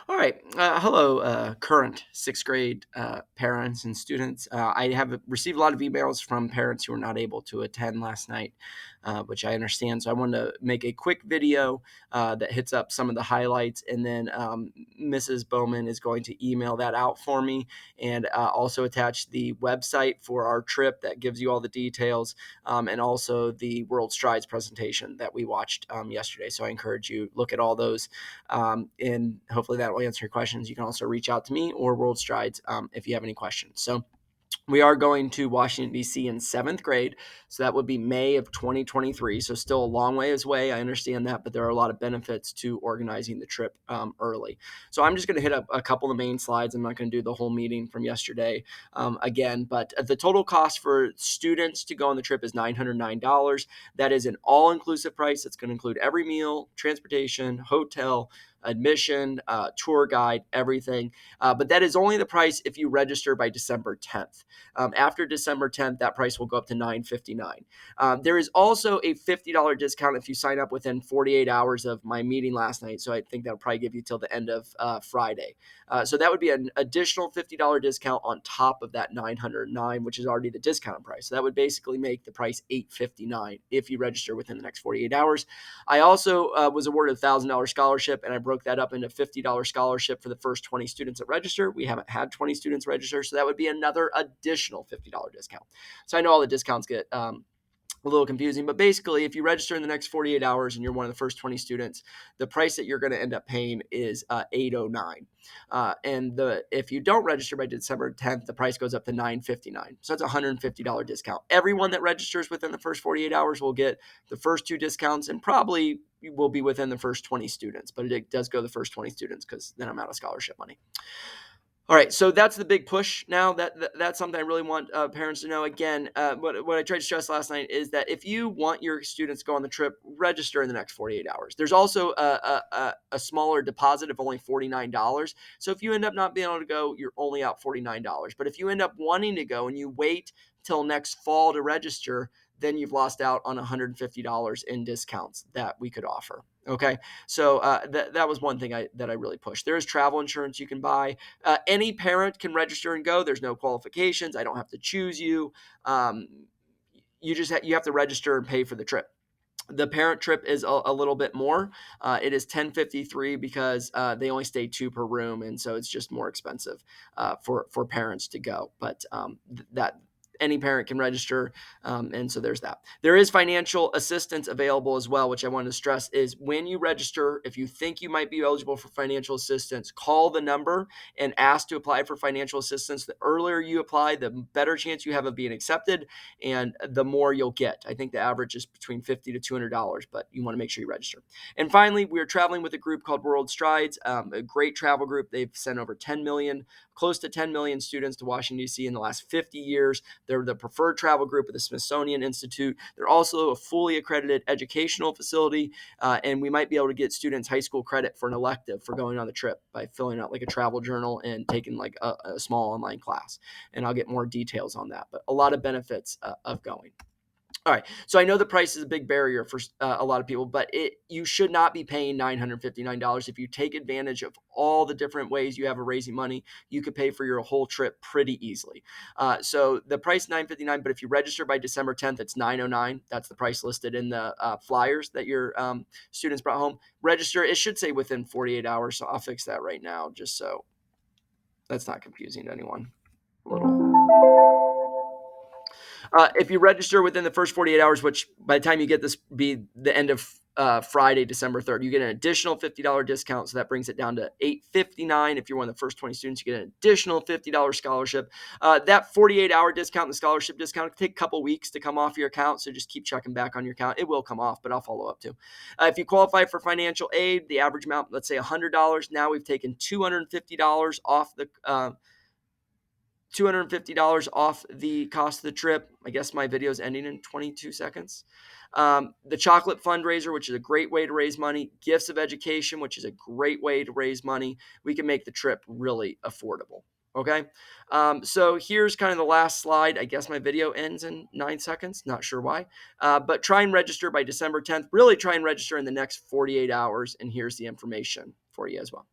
All right. Hello, current sixth grade parents and students. I have received a lot of emails from parents who were not able to attend last night, which I understand. So I wanted to make a quick video that hits up some of the highlights, and then Mrs. Bowman is going to email that out for me and also attach the website for our trip that gives you all the details, and also the World Strides presentation that we watched yesterday. So I encourage you look at all those, and hopefully that will answer your questions. You can also reach out to me or World Strides if you have any questions. So we are going to Washington, D.C. in seventh grade. So that would be May of 2023. So still a long ways away. I understand that, but there are a lot of benefits to organizing the trip early. So I'm just going to hit up a couple of the main slides. I'm not going to do the whole meeting from yesterday again, but the total cost for students to go on the trip is $909. That is an all-inclusive price. It's going to include every meal, transportation, hotel, admission, tour guide, everything. But that is only the price if you register by December 10th. After December 10th, that price will go up to $959. There is also a $50 discount if you sign up within 48 hours of my meeting last night. So I think that'll probably give you till the end of Friday. So that would be an additional $50 discount on top of that $909, which is already the discounted price. So that would basically make the price $859 if you register within the next 48 hours. I also was awarded a $1,000 scholarship, and I broke that up into $50 scholarship for the first 20 students that register. We haven't had 20 students register, so that would be another additional $50 discount. So I know all the discounts get a little confusing, but basically if you register in the next 48 hours and you're one of the first 20 students, the price that you're going to end up paying is $809. And if you don't register by December 10th, the price goes up to $959. So that's a $150 discount. Everyone that registers within the first 48 hours will get the first two discounts, and probably will be within the first 20 students, but it does go the first 20 students because then I'm out of scholarship money. All right, so that's the big push now. That's something I really want parents to know. Again, what I tried to stress last night is that if you want your students to go on the trip, register in the next 48 hours. There's also a smaller deposit of only $49. So if you end up not being able to go, you're only out $49. But if you end up wanting to go and you wait till next fall to register, then you've lost out on $150 in discounts that we could offer. Okay, so that was one thing that I really pushed. There is travel insurance you can buy. Any parent can register and go. There's no qualifications. I don't have to choose you. You have to register and pay for the trip. The parent trip is a little bit more. It is $1053 because they only stay two per room, and so it's just more expensive for parents to go. But that any parent can register, and so there's that. There is financial assistance available as well, which I wanted to stress is when you register, if you think you might be eligible for financial assistance, call the number and ask to apply for financial assistance. The earlier you apply, the better chance you have of being accepted, and the more you'll get. I think the average is between $50 to $200, but you want to make sure you register. And finally, we're traveling with a group called World Strides, a great travel group. They've sent over close to 10 million students to Washington, D.C. in the last 50 years. They're the preferred travel group of the Smithsonian Institute. They're also a fully accredited educational facility, and we might be able to get students high school credit for an elective for going on the trip by filling out like a travel journal and taking like a small online class. And I'll get more details on that, but a lot of benefits of going. All right. So I know the price is a big barrier for a lot of people, but you should not be paying $959. If you take advantage of all the different ways you have of raising money, you could pay for your whole trip pretty easily. So the price $959, but if you register by December 10th, it's $909. That's the price listed in the flyers that your students brought home. Register. It should say within 48 hours. So I'll fix that right now, just so that's not confusing to anyone. A little. If you register within the first 48 hours, which by the time you get this be the end of Friday, December 3rd, you get an additional $50 discount. So that brings it down to $859. If you're one of the first 20 students, you get an additional $50 scholarship. That 48-hour discount, the scholarship discount, can take a couple weeks to come off your account. So just keep checking back on your account. It will come off, but I'll follow up too. If you qualify for financial aid, the average amount, let's say $100. Now we've taken $250 off the $250 off the cost of the trip. I guess my video is ending in 22 seconds. The chocolate fundraiser, which is a great way to raise money. Gifts of education, which is a great way to raise money. We can make the trip really affordable. Okay. So here's kind of the last slide. I guess my video ends in 9 seconds. Not sure why. But try and register by December 10th. Really try and register in the next 48 hours. And here's the information for you as well.